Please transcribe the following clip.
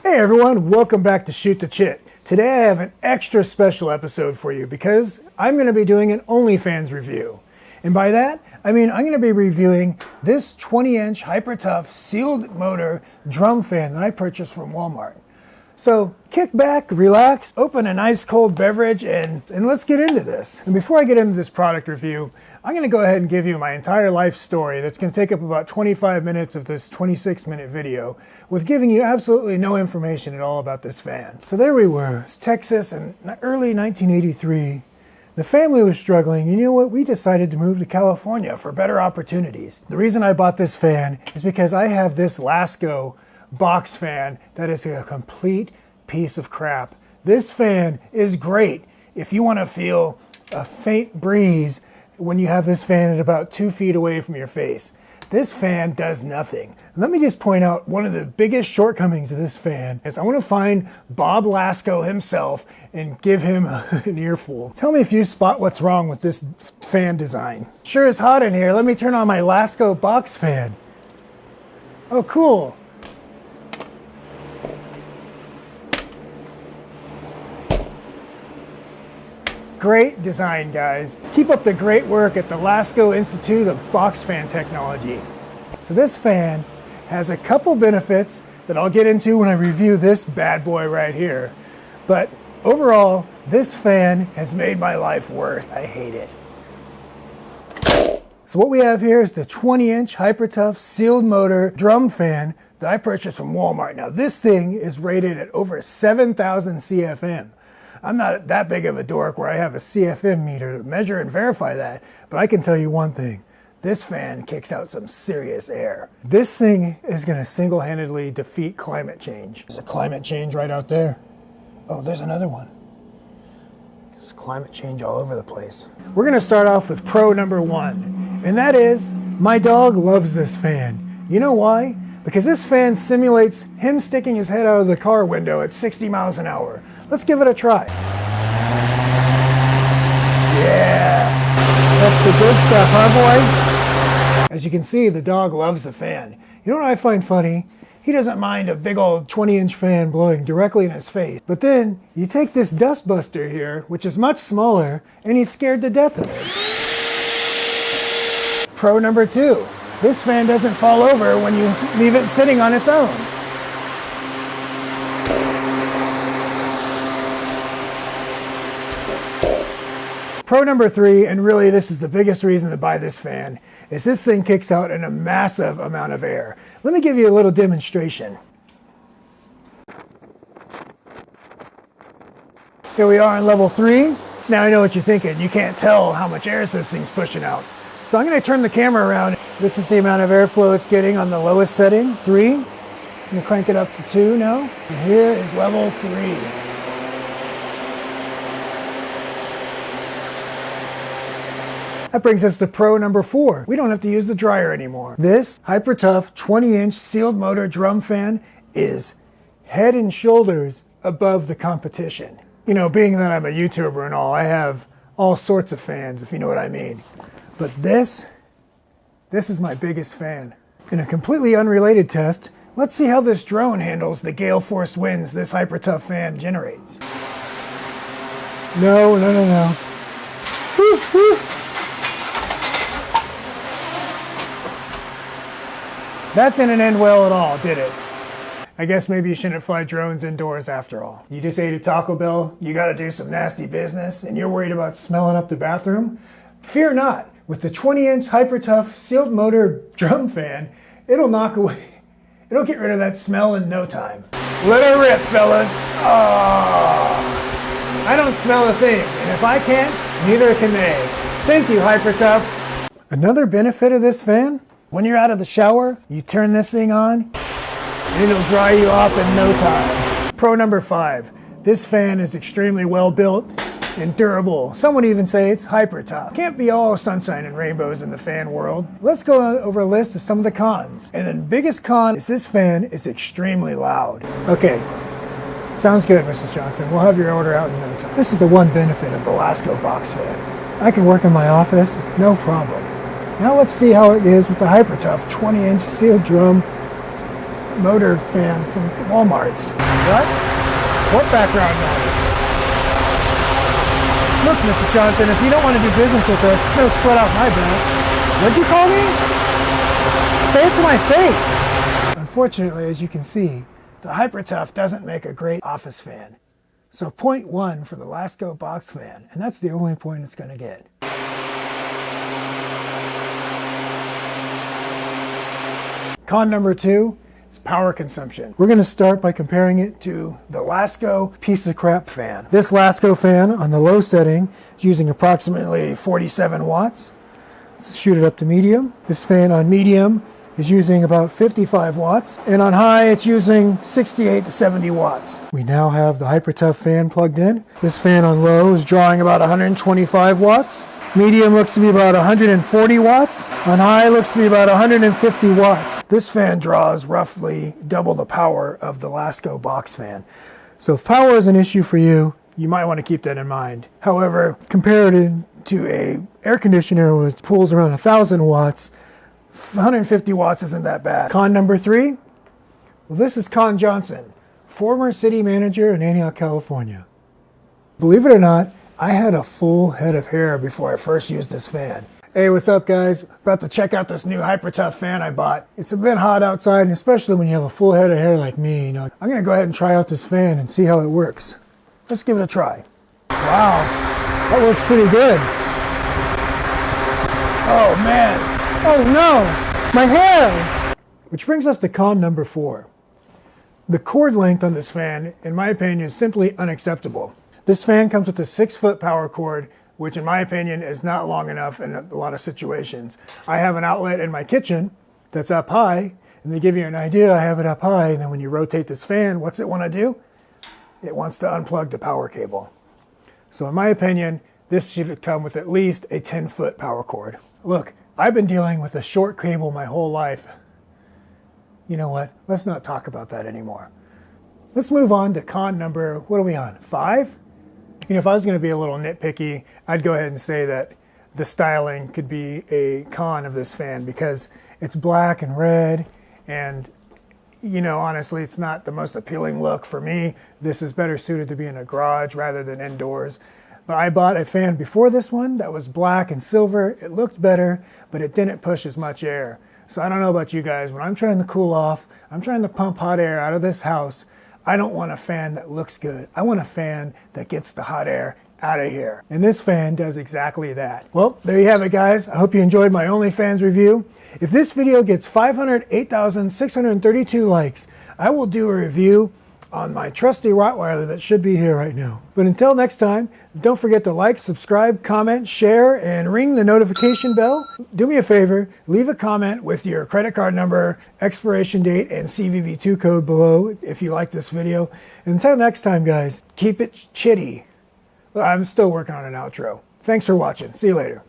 Hey everyone, welcome back to Shoot the Chit. Today I have an extra special episode for you because I'm going to be doing an OnlyFans review. And by that, I mean I'm going to be reviewing this 20-inch hyper-tough sealed motor drum fan that I purchased from Walmart. So kick back, relax, open a nice cold beverage, and let's get into this. And before I get into this product review, I'm going to go ahead and give you my entire life story that's going to take up about 25 minutes of this 26-minute video with giving you absolutely no information at all about this fan. So there we were, it's Texas in early 1983. The family was struggling, and you know what? We decided to move to California for better opportunities. The reason I bought this fan is because I have this Lasko box fan that is a complete piece of crap. This fan is great if you want to feel a faint breeze when you have this fan at about 2 feet away from your face. This fan does nothing. Let me just point out one of the biggest shortcomings of this fan is I want to find Bob Lasko himself and give him an earful. Tell me if you spot what's wrong with this fan design. Sure is hot in here. Let me turn on my Lasko box fan. Oh, cool. Great design, guys. Keep up the great work at the Lasko Institute of Box Fan Technology. So this fan has a couple benefits that I'll get into when I review this bad boy right here. But overall, this fan has made my life worse. I hate it. So what we have here is the 20-inch hyper-tough sealed motor drum fan that I purchased from Walmart. Now this thing is rated at over 7,000 CFM. I'm not that big of a dork where I have a CFM meter to measure and verify that, but I can tell you one thing. This fan kicks out some serious air. This thing is going to single-handedly defeat climate change. There's a climate change right out there. Oh, there's another one. There's climate change all over the place. We're going to start off with pro number one, and that is my dog loves this fan. You know why? Because this fan simulates him sticking his head out of the car window at 60 miles an hour. Let's give it a try. Yeah, that's the good stuff, huh, boy? As you can see, the dog loves the fan. You know what I find funny? He doesn't mind a big old 20-inch fan blowing directly in his face. But then you take this dust buster here, which is much smaller, and he's scared to death of it. Pro number two. This fan doesn't fall over when you leave it sitting on its own. Pro number three, and really this is the biggest reason to buy this fan, is this thing kicks out in a massive amount of air. Let me give you a little demonstration. Here we are on level 3. Now I know what you're thinking. You can't tell how much air this thing's pushing out. So I'm going to turn the camera around. This is the amount of airflow it's getting on the lowest setting, 3. I'm going to crank it up to 2 now. And here is level 3. That brings us to pro number 4. We don't have to use the dryer anymore. This hyper-tough 20-inch sealed motor drum fan is head and shoulders above the competition. You know, being that I'm a YouTuber and all, I have all sorts of fans, if you know what I mean. But this is my biggest fan. In a completely unrelated test, let's see how this drone handles the gale force winds this hyper-tough fan generates. No. Whew, whew. That didn't end well at all, did it? I guess maybe you shouldn't fly drones indoors after all. You just ate at Taco Bell, you gotta do some nasty business, and you're worried about smelling up the bathroom? Fear not. With the 20-inch hyper-tough sealed motor drum fan, it'll get rid of that smell in no time. Let her rip, fellas. Oh, I don't smell a thing, and if I can't, neither can they. Thank you, hyper-tough. Another benefit of this fan? When you're out of the shower, you turn this thing on, and it'll dry you off in no time. Pro number 5. This fan is extremely well built and durable. Some would even say it's hyper-tough. Can't be all sunshine and rainbows in the fan world. Let's go over a list of some of the cons. And the biggest con is this fan is extremely loud. Okay, sounds good, Mrs. Johnson. We'll have your order out in no time. This is the one benefit of the Lasko box fan. I can work in my office, no problem. Now let's see how it is with the hyper-tough 20-inch sealed drum motor fan from Walmart's. What? What background noise? Look, Mrs. Johnson, if you don't want to do business with us, it's no sweat off my back. What'd you call me? Say it to my face. Unfortunately, as you can see, the Hyper-Tough doesn't make a great office fan. So point 1 for the Lasko box fan, and that's the only point it's going to get. Con number 2 is power consumption. We're going to start by comparing it to the Lasko piece of crap fan. This Lasko fan on the low setting is using approximately 47 watts. Let's shoot it up to medium. This fan on medium is using about 55 watts, and on high it's using 68 to 70 watts. We now have the Hyper-Tough fan plugged in. This fan on low is drawing about 125 watts. Medium looks to be about 140 watts. On high looks to be about 150 watts. This fan draws roughly double the power of the Lasko box fan. So if power is an issue for you, you might want to keep that in mind. However, compared to a air conditioner which pulls around 1,000 watts, 150 watts isn't that bad. Con number 3, well, this is Con Johnson, former city manager in Antioch, California. Believe it or not, I had a full head of hair before I first used this fan. Hey, what's up guys? About to check out this new Hyper-Tough fan I bought. It's a bit hot outside, and especially when you have a full head of hair like me, I'm gonna go ahead and try out this fan and see how it works. Let's give it a try. Wow, that works pretty good. Oh man. Oh no, my hair! Which brings us to con number 4. The cord length on this fan, in my opinion, is simply unacceptable. This fan comes with a 6-foot power cord, which in my opinion is not long enough in a lot of situations. I have an outlet in my kitchen that's up high, and they give you an idea, I have it up high, and then when you rotate this fan, what's it want to do? It wants to unplug the power cable. So in my opinion, this should come with at least a 10-foot power cord. Look, I've been dealing with a short cable my whole life. You know what? Let's not talk about that anymore. Let's move on to con number, what are we on, 5? If I was going to be a little nitpicky, I'd go ahead and say that the styling could be a con of this fan because it's black and red, and honestly, it's not the most appealing look for me. This is better suited to be in a garage rather than indoors. But I bought a fan before this one that was black and silver. It looked better, but it didn't push as much air. So I don't know about you guys. When I'm trying to cool off, I'm trying to pump hot air out of this house, I don't want a fan that looks good. I want a fan that gets the hot air out of here. And this fan does exactly that. Well, there you have it, guys. I hope you enjoyed my OnlyFans review. If this video gets 508,632 likes, I will do a review on my trusty Rottweiler that should be here right now. But until next time, don't forget to like, subscribe, comment, share, and ring the notification bell. Do me a favor, leave a comment with your credit card number, expiration date, and CVV2 code below if you like this video. And until next time, guys, keep it chitty. I'm still working on an outro. Thanks for watching. See you later.